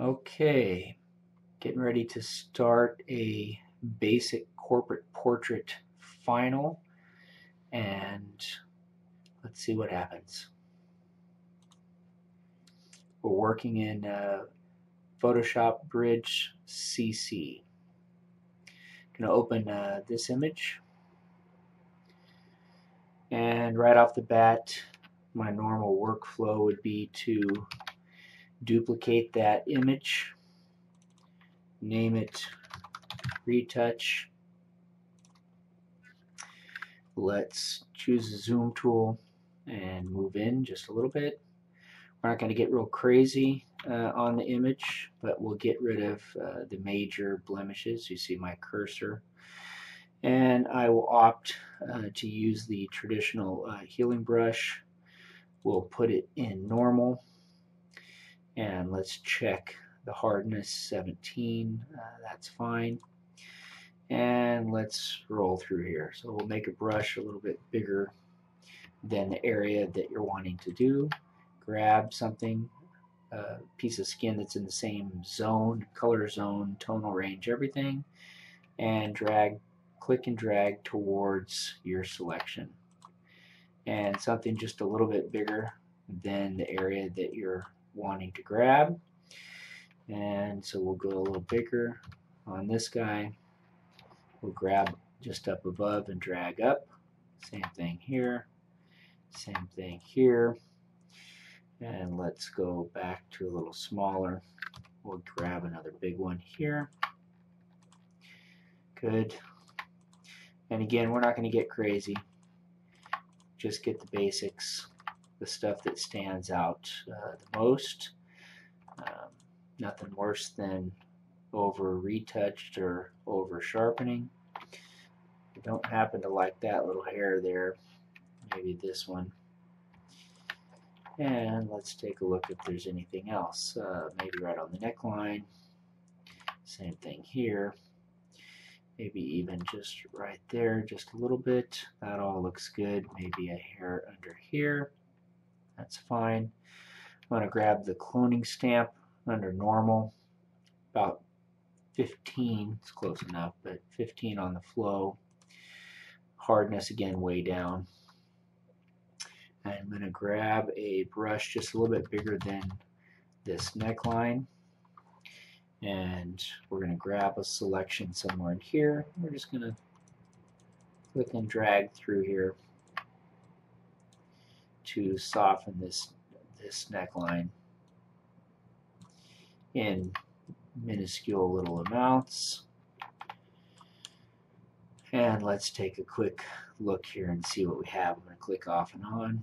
Okay, getting ready to start a basic corporate portrait final, and let's see what happens. We're working in Photoshop Bridge CC. Going to open this image, and right off the bat, my normal workflow would be to duplicate that image, name it Retouch. Let's choose the zoom tool and move in just a little bit. We're not going to get real crazy on the image, but we'll get rid of the major blemishes. You see my cursor. And I will opt to use the traditional healing brush. We'll put it in normal. And let's check the hardness, 17. That's fine. And let's roll through here. So we'll make a brush a little bit bigger than the area that you're wanting to do. Grab something, a piece of skin that's in the same zone, color zone, tonal range, everything, and click and drag towards your selection. And something just a little bit bigger than the area that you're wanting to grab. And so we'll go a little bigger on this guy. We'll grab just up above and drag up. Same thing here. Same thing here. And let's go back to a little smaller. We'll grab another big one here. Good. And again, we're not going to get crazy. Just get the basics, the stuff that stands out the most. Nothing worse than over retouched or over sharpening. I don't happen to like that little hair there. Maybe this one. And let's take a look if there's anything else. Maybe right on the neckline. Same thing here. Maybe even just right there, just a little bit. That all looks good. Maybe a hair under here. That's fine. I'm going to grab the cloning stamp under normal. About 15. It's close enough, but 15 on the flow. Hardness again way down. I'm going to grab a brush just a little bit bigger than this neckline, and we're going to grab a selection somewhere in here. We're just going to click and drag through here to soften this neckline in minuscule little amounts. And let's take a quick look here and see what we have. I'm going to click off and on.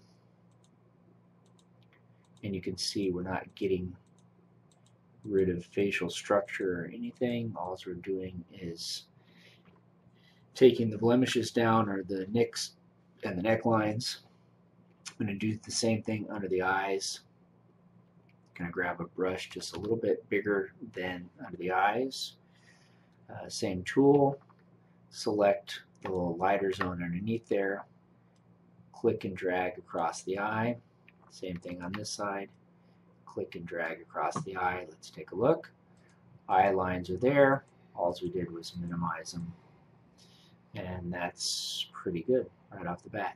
And you can see we're not getting rid of facial structure or anything. All we're doing is taking the blemishes down, or the nicks and the necklines. I'm going to do the same thing under the eyes. I'm going to grab a brush just a little bit bigger than under the eyes. Same tool. Select the little lighter zone underneath there. Click and drag across the eye. Same thing on this side. Click and drag across the eye. Let's take a look. Eye lines are there. All we did was minimize them. And that's pretty good right off the bat.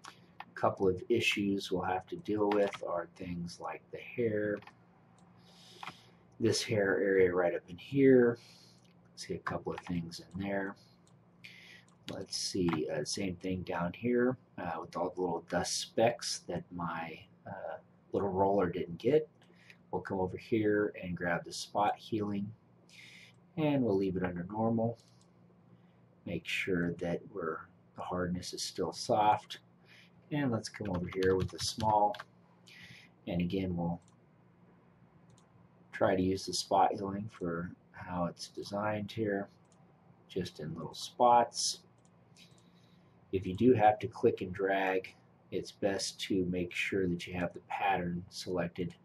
A couple of issues we'll have to deal with are things like the hair. This hair area right up in here. See a couple of things in there. Let's see, same thing down here with all the little dust specks that my little roller didn't get. We'll come over here and grab the spot healing, and we'll leave it under normal. Make sure that the hardness is still soft. And let's come over here with the small, and again we'll try to use the spot healing for how it's designed here, just in little spots. If you do have to click and drag, it's best to make sure that you have the pattern selected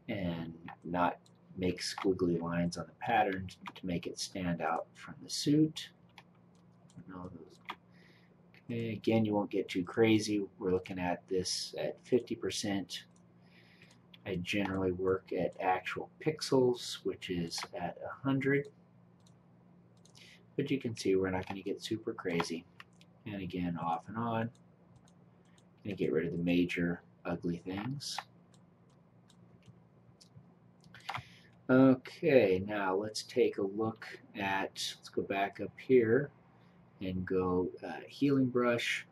and not make squiggly lines on the pattern to make it stand out from the suit. Okay, again, you won't get too crazy. We're looking at this at 50%, I generally work at actual pixels, which is at 100. But you can see we're not going to get super crazy. And again, off and on. I'm going to get rid of the major ugly things. Okay, now let's take a look at, let's go back up here and go healing brush.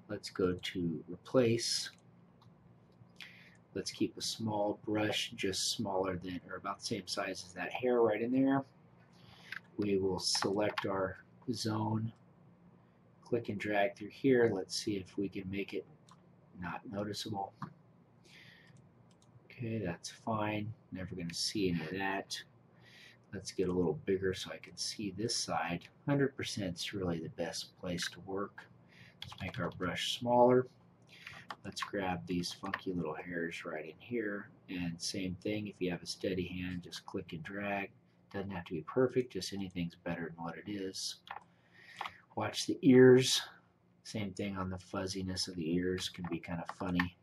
Let's go to replace. Let's keep a small brush, just smaller than, or about the same size as that hair right in there. We will select our zone, click and drag through here. Let's see if we can make it not noticeable. Okay, that's fine. Never going to see any of that. Let's get a little bigger so I can see this side. 100% is really the best place to work. Let's make our brush smaller. Let's grab these funky little hairs right in here. And same thing, if you have a steady hand, just click and drag. Doesn't have to be perfect, just anything's better than what it is. Watch the ears. Same thing on the fuzziness of the ears, can be kind of funny.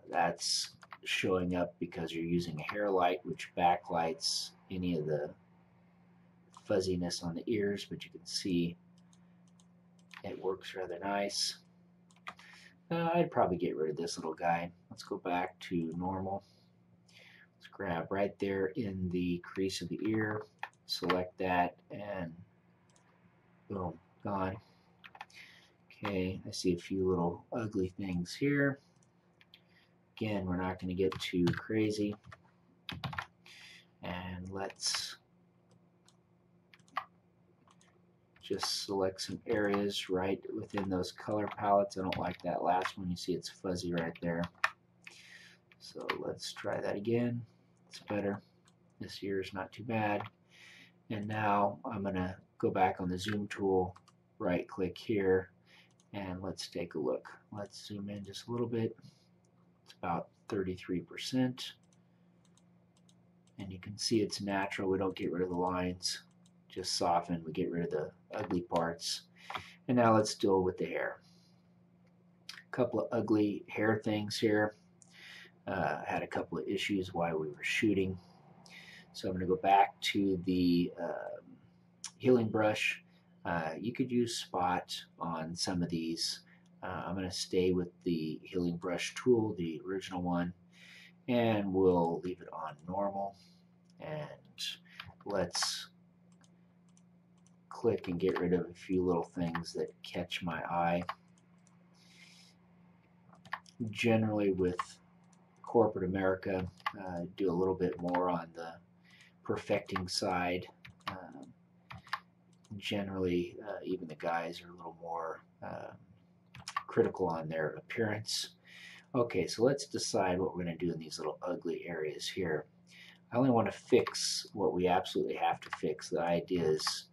That's showing up because you're using a hair light, which backlights any of the fuzziness on the ears, but you can see it works rather nice. I'd probably get rid of this little guy. Let's go back to normal. Let's grab right there in the crease of the ear, select that, and boom, gone. Okay, I see a few little ugly things here. Again, we're not going to get too crazy. And let's just select some areas right within those color palettes. I don't like that last one. You see it's fuzzy right there. So let's try that again. It's better. This ear is not too bad. And now I'm going to go back on the zoom tool, right click here, and let's take a look. Let's zoom in just a little bit. It's about 33%. And you can see it's natural. We don't get rid of the lines, just soften. We get rid of the ugly parts. And now let's deal with the hair. A couple of ugly hair things here. Had a couple of issues while we were shooting. So I'm going to go back to the healing brush. You could use spot on some of these. I'm going to stay with the healing brush tool, the original one, and we'll leave it on normal. And let's click and get rid of a few little things that catch my eye. Generally with corporate America, do a little bit more on the perfecting side. Generally, even the guys are a little more critical on their appearance. Okay, so let's decide what we're going to do in these little ugly areas here. I only want to fix what we absolutely have to fix. The idea is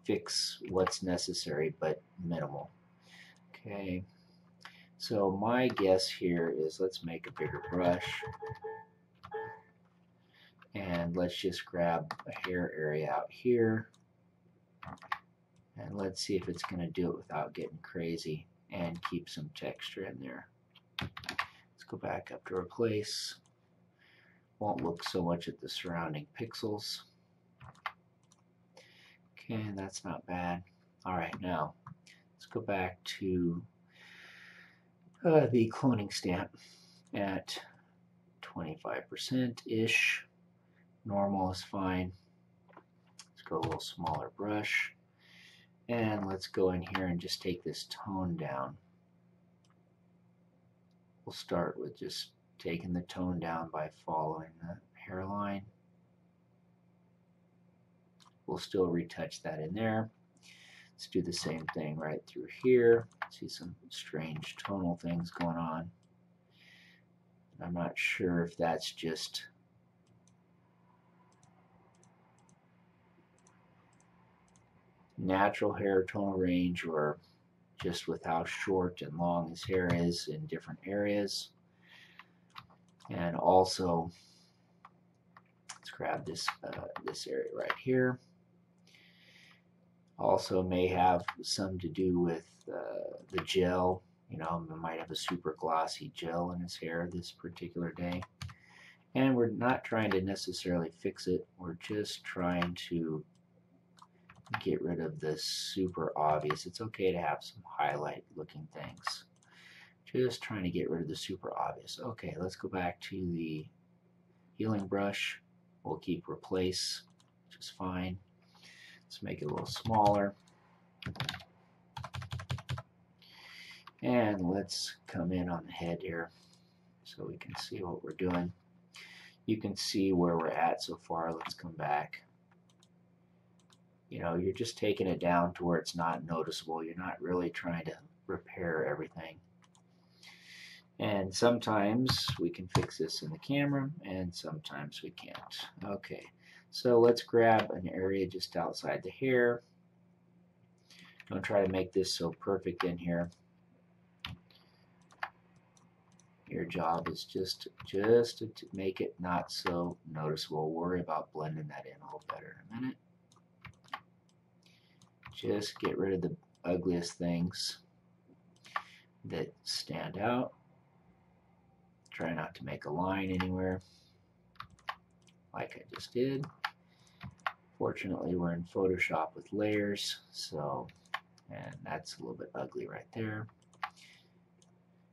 fix what's necessary but minimal. Okay, so my guess here is let's make a bigger brush and let's just grab a hair area out here and let's see if it's going to do it without getting crazy and keep some texture in there. Let's go back up to replace. Won't look so much at the surrounding pixels. Okay, that's not bad. Alright, now let's go back to the cloning stamp at 25%-ish. Normal is fine. Let's go a little smaller brush. And let's go in here and just take this tone down. We'll start with just taking the tone down by following the hairline. We'll still retouch that in there. Let's do the same thing right through here. See some strange tonal things going on. I'm not sure if that's just natural hair tonal range or just with how short and long his hair is in different areas. And also, let's grab this this area right here. Also may have some to do with the gel You know, he might have a super glossy gel in his hair this particular day. And we're not trying to necessarily fix it. We're just trying to get rid of the super obvious. It's okay to have some highlight looking things. Just trying to get rid of the super obvious. Okay, let's go back to the healing brush. We'll keep replace, which is fine. Let's make it a little smaller. And let's come in on the head here so we can see what we're doing. You can see where we're at so far. Let's come back. You know, you're just taking it down to where it's not noticeable. You're not really trying to repair everything. And sometimes we can fix this in the camera, and sometimes we can't. Okay, so let's grab an area just outside the hair. Don't try to make this so perfect in here. Your job is just to make it not so noticeable. Worry about blending that in a little better in a minute. Just get rid of the ugliest things that stand out. Try not to make a line anywhere like I just did. Fortunately, we're in Photoshop with layers, so, and that's a little bit ugly right there.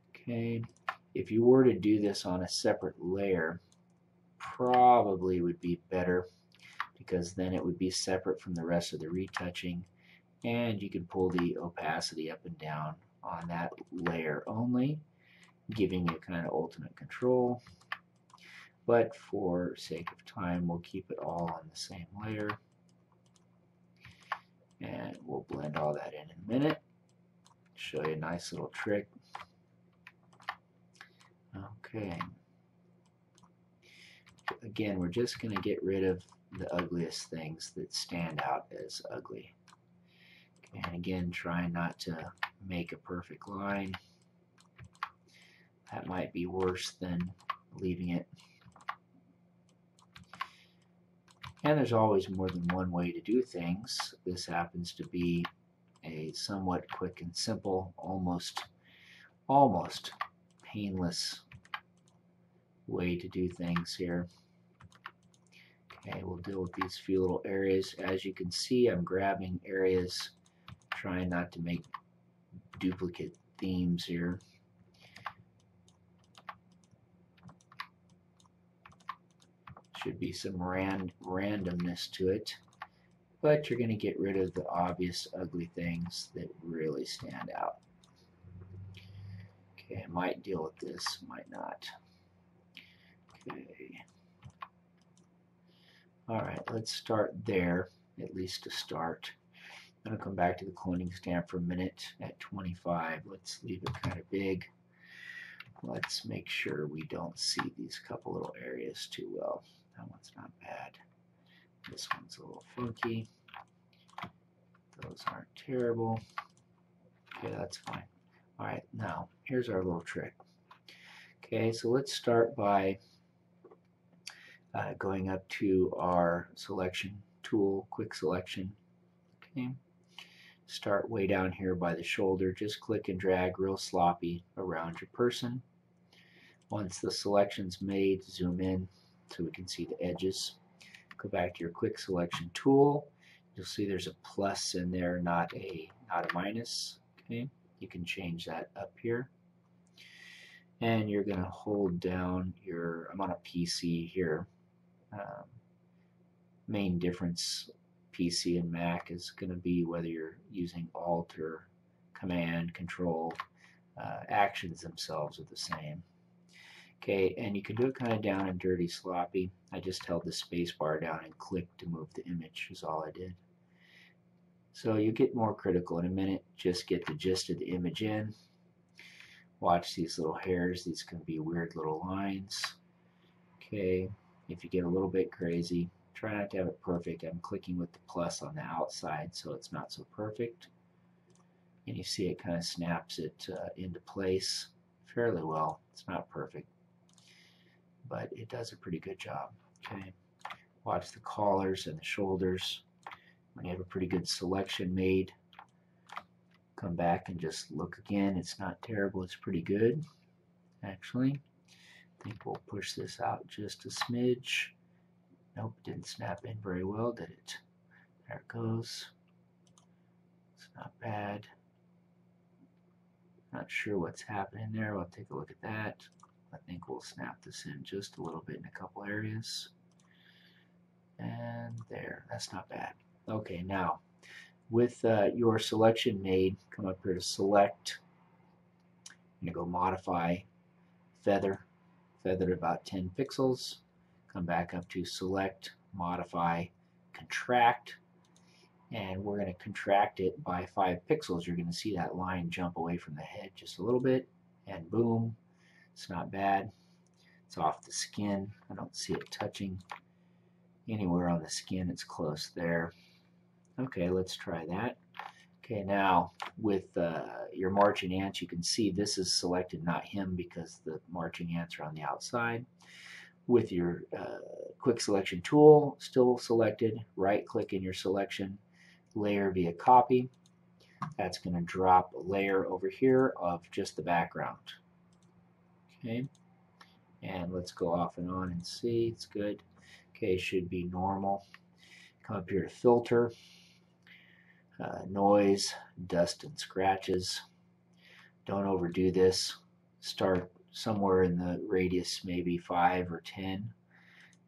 Okay, if you were to do this on a separate layer, probably would be better, because then it would be separate from the rest of the retouching, and you can pull the opacity up and down on that layer only, giving you kind of ultimate control. But for sake of time, we'll keep it all on the same layer, and we'll blend all that in a minute. Show you a nice little trick. Okay. Again, we're just going to get rid of the ugliest things that stand out as ugly. Okay, and again, try not to make a perfect line. That might be worse than leaving it. And there's always more than one way to do things. This happens to be a somewhat quick and simple, almost painless way to do things here. Okay, we'll deal with these few little areas. As you can see, I'm grabbing areas, trying not to make duplicate themes here. Should be some randomness to it, but you're going to get rid of the obvious ugly things that really stand out. Okay, I might deal with this, might not. Okay. Alright, let's start there, at least to start. I'm going to come back to the cloning stamp for a minute at 25. Let's leave it kind of big. Let's make sure we don't see these couple little areas too well. That one's not bad. This one's a little funky. Those aren't terrible. Okay, that's fine. Alright, now here's our little trick. Okay, so let's start by going up to our selection tool, quick selection. Okay, start way down here by the shoulder. Just click and drag real sloppy around your person. Once the selection's made, zoom in so we can see the edges. Go back to your quick selection tool. You'll see there's a plus in there, not a minus. Okay, you can change that up here. And you're going to hold down your, I'm on a PC here. Main difference PC and Mac is going to be whether you're using Alt or Command, Control. Actions themselves are the same. Okay, and you can do it kind of down and dirty, sloppy. I just held the space bar down and clicked to move the image, is all I did. So you get more critical in a minute. Just get the gist of the image in. Watch these little hairs. These can be weird little lines. Okay, if you get a little bit crazy, try not to have it perfect. I'm clicking with the plus on the outside so it's not so perfect. And you see it kind of snaps it into place fairly well. It's not perfect, but it does a pretty good job. Okay, watch the collars and the shoulders. When you have a pretty good selection made, come back and just look again. It's not terrible, it's pretty good actually. I think we'll push this out just a smidge. Nope, didn't snap in very well, did it? There it goes. It's not bad. Not sure what's happening there. We'll take a look at that. I think we'll snap this in just a little bit in a couple areas. And there, that's not bad. Okay, now with your selection made, come up here to select. I'm going to go modify feather, feather to about 10 pixels. Come back up to select, modify, contract, and we're going to contract it by 5 pixels. You're going to see that line jump away from the head just a little bit, and boom, it's not bad. It's off the skin. I don't see it touching anywhere on the skin. It's close there. Okay, let's try that. Okay, now with your marching ants, you can see this is selected, not him, because the marching ants are on the outside. With your quick selection tool still selected, right click in your selection, layer via copy. That's going to drop a layer over here of just the background. Okay, and let's go off and on and see. It's good. Okay, should be normal. Come up here to filter, noise, dust and scratches. Don't overdo this. Start somewhere in the radius, maybe 5 or 10.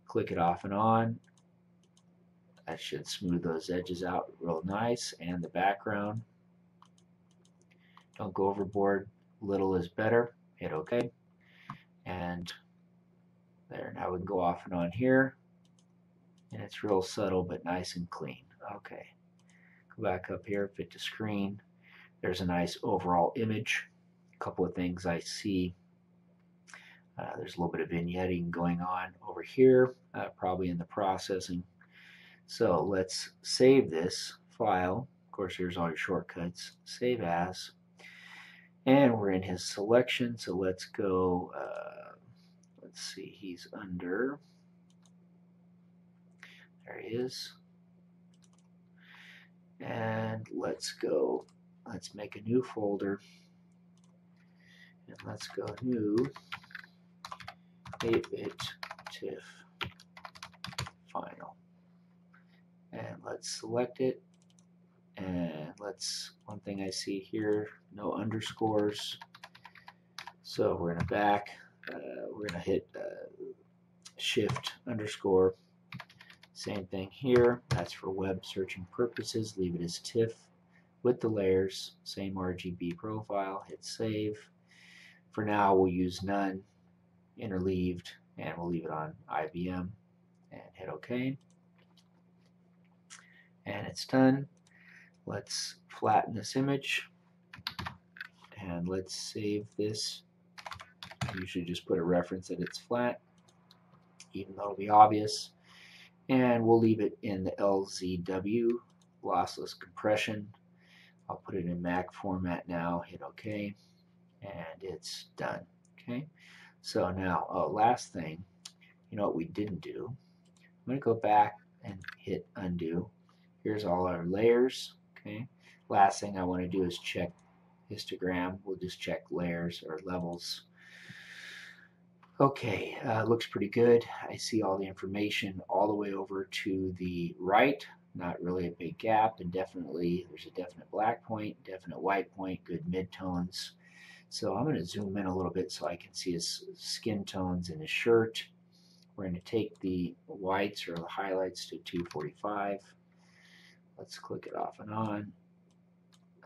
Click it off and on. That should smooth those edges out real nice, and the background. Don't go overboard. Little is better. Hit OK. And there, now we can go off and on here. And it's real subtle but nice and clean. Okay. Go back up here, fit to screen. There's a nice overall image. A couple of things I see. There's a little bit of vignetting going on over here, probably in the processing. So let's save this file. Of course, here's all your shortcuts. Save as. And we're in his selection, so let's go, let's see, he's under, there he is. And let's go, let's make a new folder. And let's go new 8-bit TIFF final. And let's select it. And let's, one thing I see here, no underscores. So we're going to back, we're going to hit shift underscore. Same thing here, that's for web searching purposes. Leave it as TIFF with the layers, same RGB profile, hit save. For now we'll use none, interleaved, and we'll leave it on IBM and hit OK. And it's done. Let's flatten this image and let's save this. I usually just put a reference that it's flat, even though it'll be obvious. And we'll leave it in the LZW, lossless compression. I'll put it in Mac format now, hit OK, and it's done. Okay, so now, last thing, you know what we didn't do? I'm going to go back and hit undo. Here's all our layers. Okay, last thing I want to do is check histogram. We'll just check layers or levels. Okay, looks pretty good. I see all the information all the way over to the right. Not really a big gap, and definitely there's a definite black point, definite white point, good midtones. So I'm going to zoom in a little bit so I can see his skin tones in his shirt. We're going to take the whites or the highlights to 245. Let's click it off and on.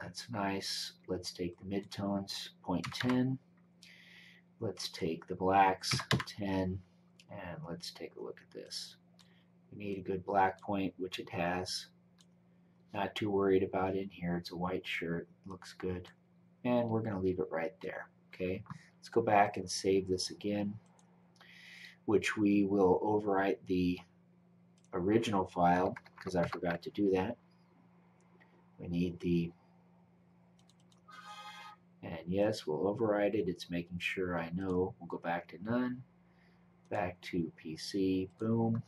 That's nice. Let's take the midtones, 0.10. Let's take the blacks, 10. And let's take a look at this. We need a good black point, which it has. Not too worried about in here. It's a white shirt. Looks good. And we're going to leave it right there. Okay. Let's go back and save this again, which we will overwrite the original file because I forgot to do that. We need the, and yes, we'll override it. It's making sure I know. We'll go back to none, back to PC, boom,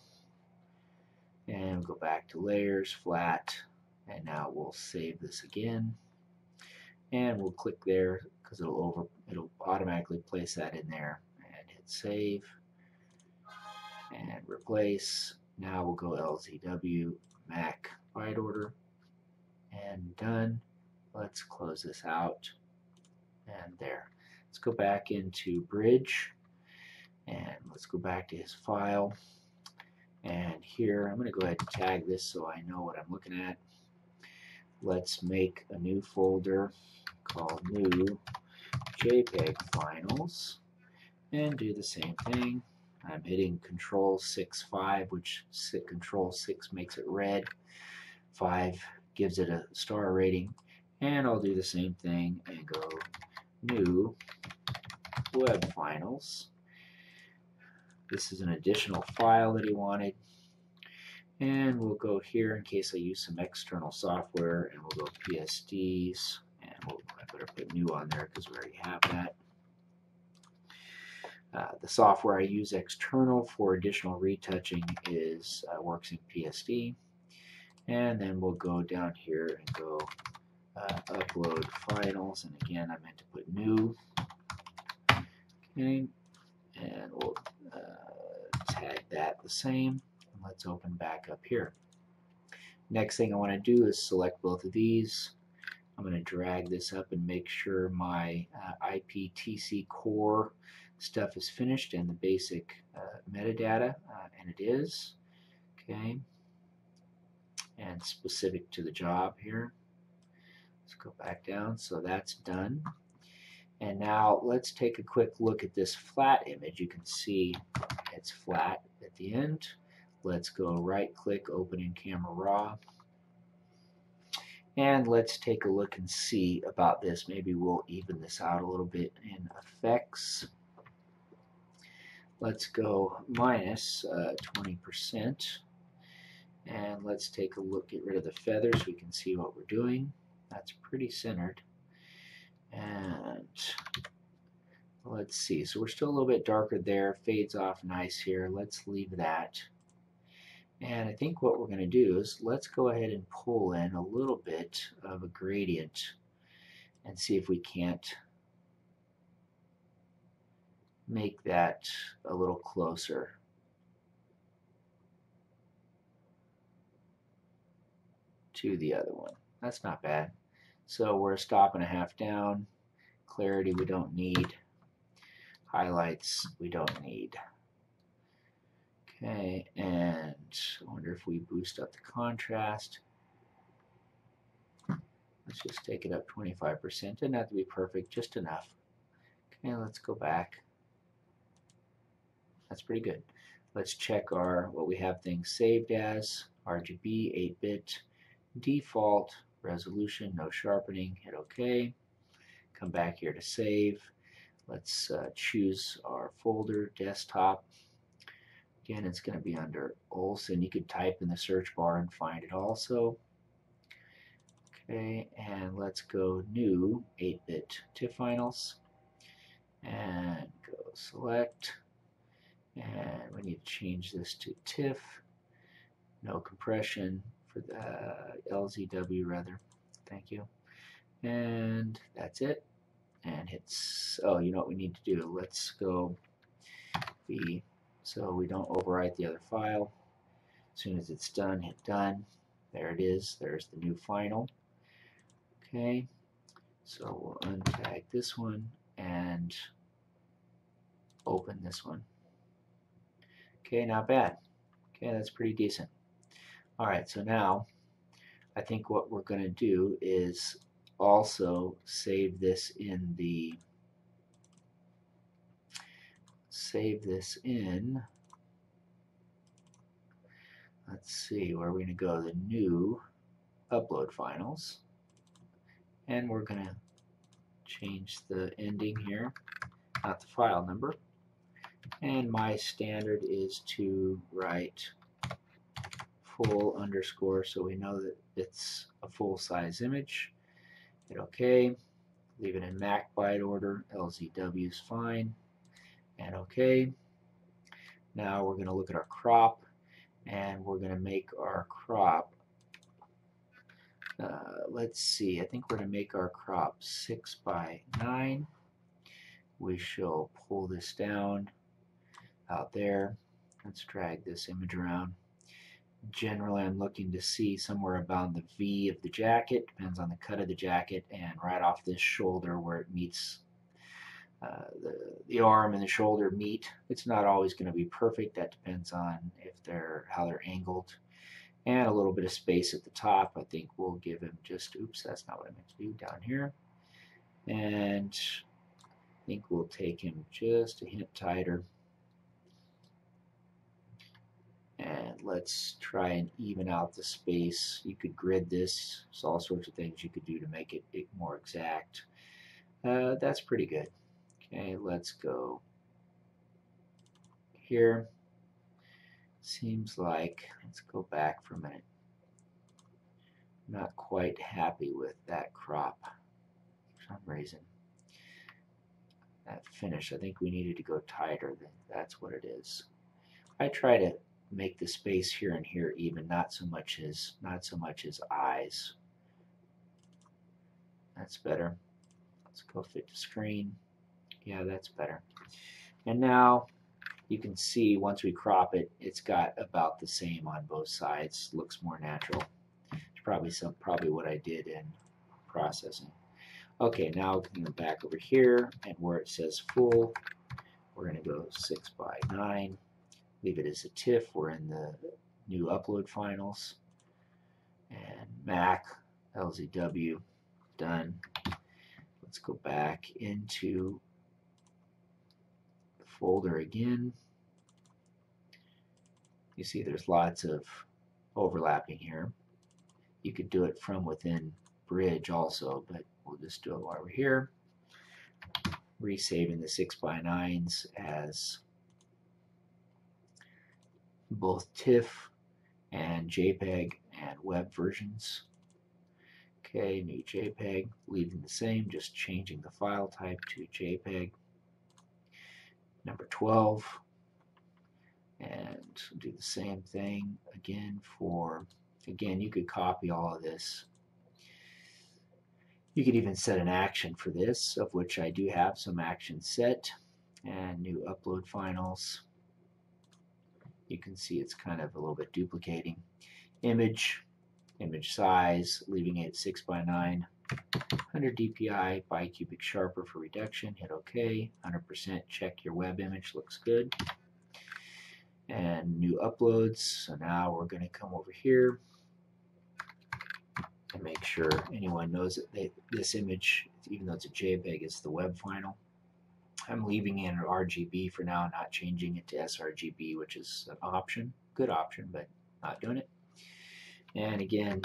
and we'll go back to layers, flat, and now we'll save this again. and we'll click there because it'll automatically place that in there, and hit save and replace. Now we'll go LZW Mac byte order and done. Let's close this out, and there. Let's go back into Bridge, and let's go back to his file, and here I'm going to go ahead and tag this so I know what I'm looking at. Let's make a new folder called new JPEG finals and do the same thing. I'm hitting Control-6-5, which Control-6 makes it red, 5 gives it a star rating, and I'll do the same thing and go new web finals. This is an additional file that he wanted, and we'll go here in case I use some external software, and we'll go PSDs, and I better put new on there because we already have that. The software I use external for additional retouching is works in PSD, and then we'll go down here and go upload finals, and again I meant to put new. Okay, and we'll tag that the same. Let's open back up here. Next thing I want to do is select both of these. I'm going to drag this up and make sure my IPTC core stuff is finished and the basic metadata, and it is. Okay, and specific to the job here. Let's go back down. So that's done. And now let's take a quick look at this flat image. You can see it's flat at the end. Let's go right click, open in Camera Raw. And let's take a look and see about this. Maybe we'll even this out a little bit in Effects. Let's go minus 20%. And let's take a look, get rid of the feather so we can see what we're doing. That's pretty centered. And let's see, so we're still a little bit darker there, fades off nice here. Let's leave that. And I think what we're going to do is let's go ahead and pull in a little bit of a gradient and see if we can't make that a little closer. To the other one. That's not bad. So we're a stop and a half down. Clarity we don't need. Highlights we don't need. Okay, and I wonder if we boost up the contrast. Let's just take it up 25%. Doesn't have to be perfect, just enough. Okay, let's go back. That's pretty good. Let's check what we have things saved as. RGB, 8-bit, default, resolution, no sharpening, hit OK. Come back here to save. Let's choose our folder, desktop. Again, it's going to be under Olson. You could type in the search bar and find it also. Okay, and let's go new 8-bit TIFF finals. And go select. And we need to change this to TIFF. No compression for the LZW rather. Thank you. And that's it. And hits, oh, you know what we need to do? Let's go V so we don't overwrite the other file. As soon as it's done, hit done. There it is. There's the new final. Okay, so we'll untag this one and open this one. Okay, not bad. Okay, that's pretty decent. Alright, so now I think what we're going to do is also save this in let's see where we're going to go, the new upload finals, and we're going to change the ending here, not the file number, and my standard is to write full underscore so we know that it's a full-size image. Hit OK, leave it in Mac byte order, LZW is fine, and OK. Now we're going to look at our crop, and we're going to make our crop Let's see, I think we're going to make our crop 6 by 9. We shall pull this down out there. Let's drag this image around. Generally, I'm looking to see somewhere about the V of the jacket, depends on the cut of the jacket, and right off this shoulder where it meets the arm and the shoulder meet. It's not always going to be perfect. That depends on how they're angled. And a little bit of space at the top. I think we'll give him just, oops, that's not what I meant to do, down here. And I think we'll take him just a hint tighter. And let's try and even out the space. You could grid this. There's all sorts of things you could do to make it more exact. That's pretty good. Okay, let's go here. Seems like, let's go back for a minute. Not quite happy with that crop for some reason. That finish, I think we needed to go tighter. That's what it is. I try to make the space here and here even, not so much his eyes. That's better. Let's go fit the screen. Yeah, that's better. And now you can see once we crop it, it's got about the same on both sides. Looks more natural. It's probably what I did in processing. Okay, now we can go back over here, and where it says full, we're going to go 6 by 9. Leave it as a TIFF. We're in the new upload finals. And Mac, LZW, done. Let's go back into the folder again. You see there's lots of overlapping here. You could do it from within Bridge also, but we'll just do it while we're here. Resaving the 6 by 9s as both TIFF and JPEG and web versions. Okay, new JPEG, leaving the same, just changing the file type to JPEG. Number 12, and do the same thing again for, again, you could copy all of this. You could even set an action for this, of which I do have some actions set, and new upload finals. You can see it's kind of a little bit duplicating. Image size, leaving it 6 by 9, 100 dpi, bicubic sharper for reduction, hit OK, 100% check your web image, looks good. And new uploads, so now we're going to come over here and make sure anyone knows that this image, even though it's a JPEG, is the web final. I'm leaving in RGB for now, not changing it to sRGB, which is an option, good option, but not doing it. And again,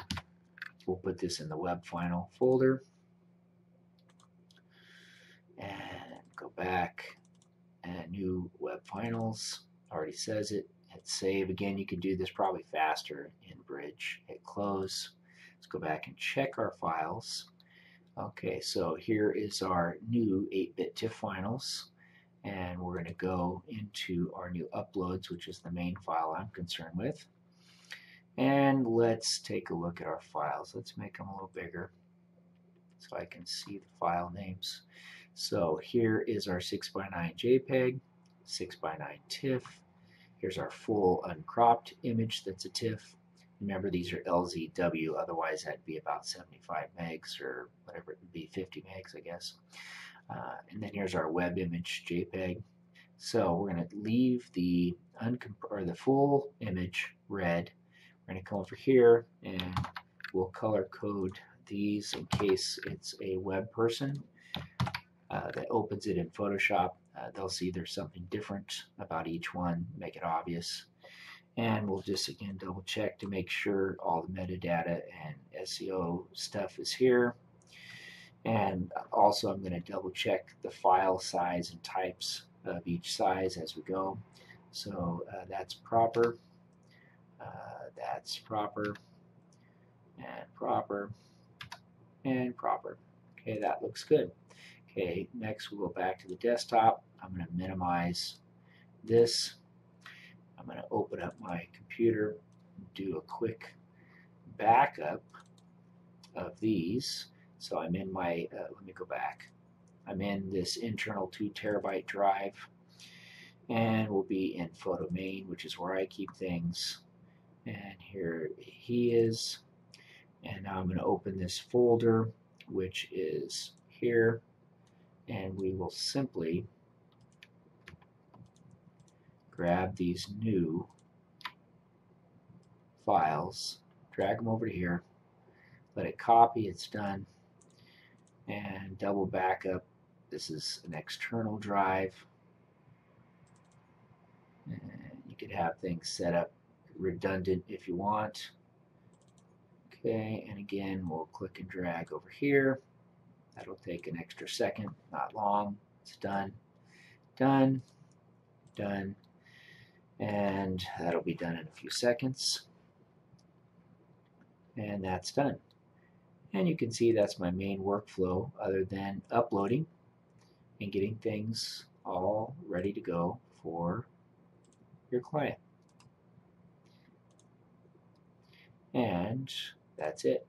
we'll put this in the web final folder and go back and new web finals, already says it, hit save. Again, you can do this probably faster in Bridge. Hit close. Let's go back and check our files. Okay, so here is our new 8-bit TIFF finals, and we're going to go into our new uploads, which is the main file I'm concerned with. And let's take a look at our files. Let's make them a little bigger so I can see the file names. So here is our 6 by 9 JPEG, 6 by 9 TIFF. Here's our full uncropped image that's a TIFF. Remember, these are LZW, otherwise that'd be about 75 megs or whatever it would be, 50 megs, I guess. And then here's our web image JPEG. So we're going to leave the full image red. We're going to come over here and we'll color code these in case it's a web person that opens it in Photoshop. They'll see there's something different about each one, make it obvious. And we'll just again double check to make sure all the metadata and SEO stuff is here. And also I'm going to double check the file size and types of each size as we go. So that's proper, and proper, and proper. Okay, that looks good. Okay, next we'll go back to the desktop. I'm going to minimize this. I'm going to open up my computer, do a quick backup, of these. So I'm in my, let me go back. I'm in this internal 2 terabyte drive, and we'll be in Photo Main, which is where I keep things. And here he is. And now I'm going to open this folder, which is here, and we will simply grab these new files, drag them over to here, let it copy, it's done, and double backup. This is an external drive, and you could have things set up redundant if you want. Okay, and again, we'll click and drag over here. That'll take an extra second, not long. It's done, done, done, and that'll be done in a few seconds. And that's done. And you can see that's my main workflow, other than uploading and getting things all ready to go for your client. And that's it.